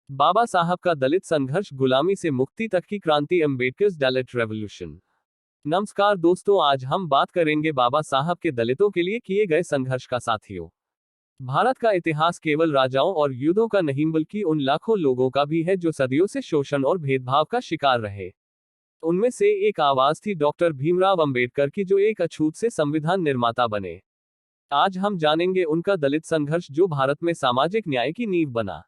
बाबा साहब का दलित संघर्ष, गुलामी से मुक्ति तक की क्रांति, अम्बेडकर्स दलित रेवोल्यूशन। नमस्कार दोस्तों, आज हम बात करेंगे बाबा साहब के दलितों के लिए किए गए संघर्ष का। साथियों, भारत का इतिहास केवल राजाओं और युद्धों का नहीं बल्कि उन लाखों लोगों का भी है जो सदियों से शोषण और भेदभाव का शिकार रहे। उनमें से एक आवाज थी डॉक्टर भीमराव अंबेडकर की, जो एक अछूत से संविधान निर्माता बने। आज हम जानेंगे उनका दलित संघर्ष जो भारत में सामाजिक न्याय की नींव बना।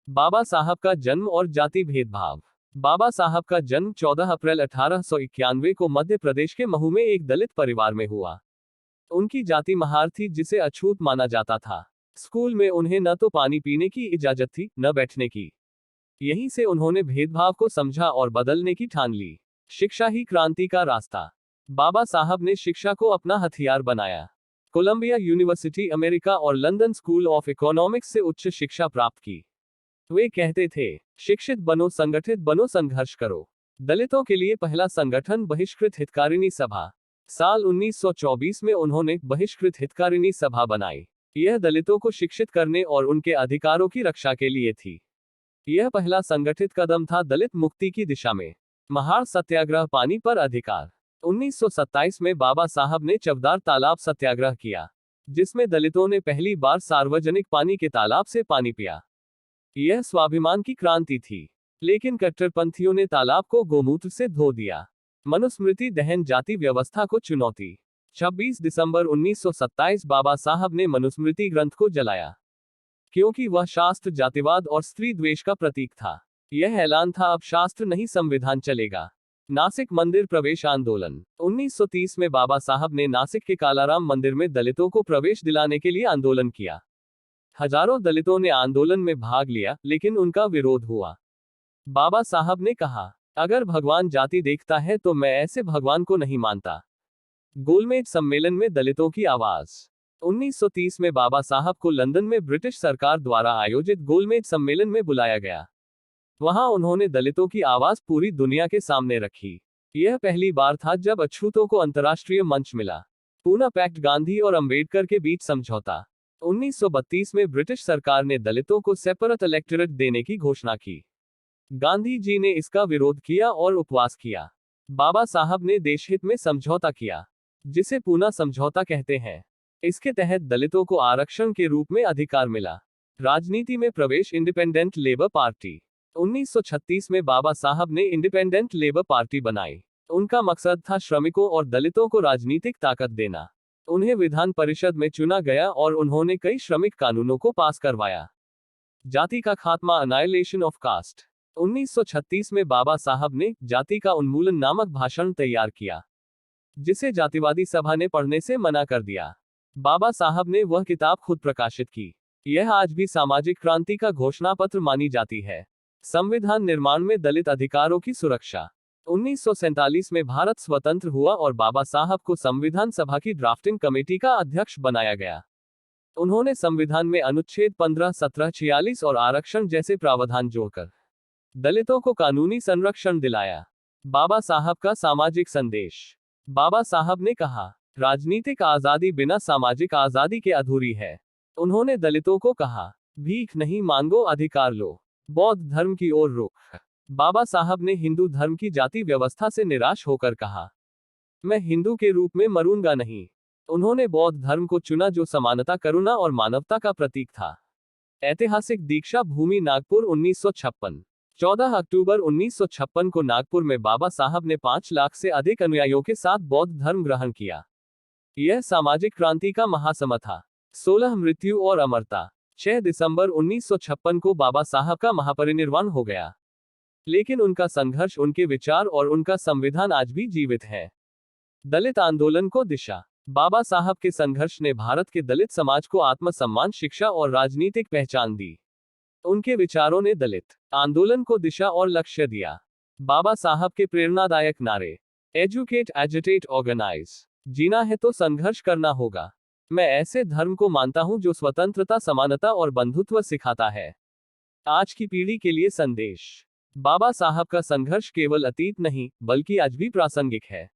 बाबा साहब का जन्म और जाति भेदभाव। बाबा साहब का जन्म 14 अप्रैल 1891 को मध्य प्रदेश के महू में एक दलित परिवार में हुआ। उनकी जाति महार थी, जिसे अछूत माना जाता था। स्कूल में उन्हें न तो पानी पीने की इजाजत थी, न बैठने की। यहीं से उन्होंने भेदभाव को समझा और बदलने की ठान ली। शिक्षा ही क्रांति का रास्ता। बाबा साहब ने शिक्षा को अपना हथियार बनाया। कोलंबिया यूनिवर्सिटी अमेरिका और लंदन स्कूल ऑफ इकोनॉमिक्स से उच्च शिक्षा प्राप्त की। वे कहते थे, शिक्षित बनो, संगठित बनो, संघर्ष करो। दलितों के लिए पहला संगठन बहिष्कृत हितकारिणी सभा। साल 1924 में उन्होंने बहिष्कृत हितकारिणी सभा बनाई। यह दलितों को शिक्षित करने और उनके अधिकारों की रक्षा के लिए थी। यह पहला संगठित कदम था दलित मुक्ति की दिशा में। महार सत्याग्रह, पानी पर अधिकार। 1927 में बाबा साहब ने चवदार तालाब सत्याग्रह किया, जिसमें दलितों ने पहली बार सार्वजनिक पानी के तालाब से पानी पिया। यह स्वाभिमान की क्रांति थी। लेकिन कट्टरपंथियों ने तालाब को गोमूत्र से धो दिया। मनुस्मृति दहन, जाति व्यवस्था को चुनौती। 26 दिसंबर 1927 बाबा साहब ने मनुस्मृति ग्रंथ को जलाया, क्योंकि वह शास्त्र जातिवाद और स्त्री द्वेष का प्रतीक था। यह ऐलान था, अब शास्त्र नहीं संविधान चलेगा। नासिक मंदिर प्रवेश आंदोलन। 1930 में बाबा साहब ने नासिक के कालाराम मंदिर में दलितों को प्रवेश दिलाने के लिए आंदोलन किया। हजारों दलितों ने आंदोलन में भाग लिया, लेकिन उनका विरोध हुआ। बाबा साहब ने कहा, अगर भगवान जाति देखता है तो मैं ऐसे भगवान को नहीं मानता। गोलमेज सम्मेलन में दलितों की आवाज। 1930 में बाबा साहब को लंदन में ब्रिटिश सरकार द्वारा आयोजित गोलमेज सम्मेलन में बुलाया गया। वहां उन्होंने दलितों की आवाज पूरी दुनिया के सामने रखी। यह पहली बार था जब अछूतों को अंतर्राष्ट्रीय मंच मिला। पूना पैक्ट, गांधी और अंबेडकर के बीच समझौता। 1932 में ब्रिटिश सरकार ने दलितों को सेपरेट इलेक्टोरेट देने की घोषणा की। गांधी जी ने इसका विरोध किया और उपवास किया। बाबा साहब ने देशहित में समझौता किया, जिसे पूना समझौता कहते हैं। इसके तहत दलितों को आरक्षण के रूप में अधिकार मिला। राजनीति में प्रवेश, इंडिपेंडेंट लेबर पार्टी। 1936 में बाबा साहब ने इंडिपेंडेंट लेबर पार्टी बनाई। उनका मकसद था श्रमिकों और दलितों को राजनीतिक ताकत देना। उन्हें विधान परिषद में चुना गया और उन्होंने कई श्रमिक कानूनों को पास करवाया। जाति का खात्मा, अनाइलेशन ऑफ कास्ट। 1936 में बाबा साहब ने जाति का उन्मूलन नामक भाषण तैयार किया, जिसे जातिवादी सभा ने पढ़ने से मना कर दिया। बाबा साहब ने वह किताब खुद प्रकाशित की। यह आज भी सामाजिक क्रांति का घोषणा पत्र मानी जाती है। संविधान निर्माण में दलित अधिकारों की सुरक्षा। 1947 में भारत स्वतंत्र हुआ और बाबा साहब को संविधान सभा की ड्राफ्टिंग कमेटी का अध्यक्ष बनाया गया। उन्होंने संविधान में अनुच्छेद 15, 17, 46 और आरक्षण जैसे प्रावधान जोड़कर दलितों को कानूनी संरक्षण दिलाया। बाबा साहब का सामाजिक संदेश। बाबा साहब ने कहा, राजनीतिक आजादी बिना सामाजिक आजादी के अधूरी है। उन्होंने दलितों को कहा, भीख नहीं मांगो, अधिकार लो। बौद्ध धर्म की ओर रुख। बाबा साहब ने हिंदू धर्म की जाति व्यवस्था से निराश होकर कहा, मैं हिंदू के रूप में मरूंगा नहीं। उन्होंने बौद्ध धर्म को चुना, जो समानता, करुणा और मानवता का प्रतीक था। ऐतिहासिक दीक्षा भूमि, नागपुर 1956। 14 अक्टूबर 1956 को नागपुर में बाबा साहब ने 5 लाख से अधिक अनुयायियों के साथ बौद्ध धर्म ग्रहण किया। यह सामाजिक क्रांति का महासमर था। 16 मृत्यु और अमरता। 6 दिसंबर 1956 को बाबा साहब का महापरिनिर्वाण हो गया, लेकिन उनका संघर्ष, उनके विचार और उनका संविधान आज भी जीवित है। दलित आंदोलन को दिशा। बाबा साहब के संघर्ष ने भारत के दलित समाज को आत्मसम्मान, शिक्षा और राजनीतिक पहचान दी। उनके विचारों ने दलित आंदोलन को दिशा और लक्ष्य दिया। बाबा साहब के प्रेरणादायक नारे, एजुकेट, एजिटेट, ऑर्गेनाइज। जीना है तो संघर्ष करना होगा। मैं ऐसे धर्म को मानता हूं जो स्वतंत्रता, समानता और बंधुत्व सिखाता है। आज की पीढ़ी के लिए संदेश। बाबा साहब का संघर्ष केवल अतीत नहीं, बल्कि आज भी प्रासंगिक है।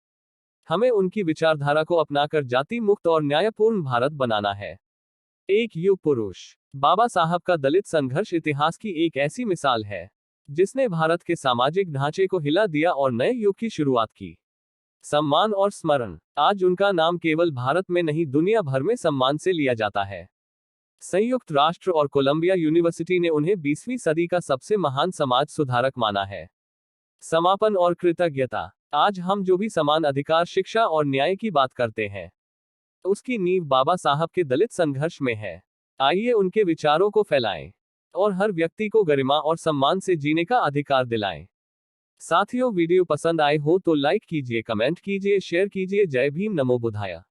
हमें उनकी विचारधारा को अपनाकर जाति मुक्त और न्यायपूर्ण भारत बनाना है। एक युग पुरुष। बाबा साहब का दलित संघर्ष इतिहास की एक ऐसी मिसाल है जिसने भारत के सामाजिक ढांचे को हिला दिया और नए युग की शुरुआत की। सम्मान और स्मरण। आज उनका नाम केवल भारत में नहीं दुनिया भर में सम्मान से लिया जाता है। संयुक्त राष्ट्र और कोलंबिया यूनिवर्सिटी ने उन्हें 20वीं सदी का सबसे महान समाज सुधारक माना है। समापन और कृतज्ञता। आज हम जो भी समान अधिकार, शिक्षा और न्याय की बात करते हैं, उसकी नींव बाबा साहब के दलित संघर्ष में है। आइए उनके विचारों को फैलाएं और हर व्यक्ति को गरिमा और सम्मान से जीने का अधिकार दिलाएं। साथियों, वीडियो पसंद आए हो तो लाइक कीजिए, कमेंट कीजिए, शेयर कीजिए। जय भीम, नमो बुद्धाय।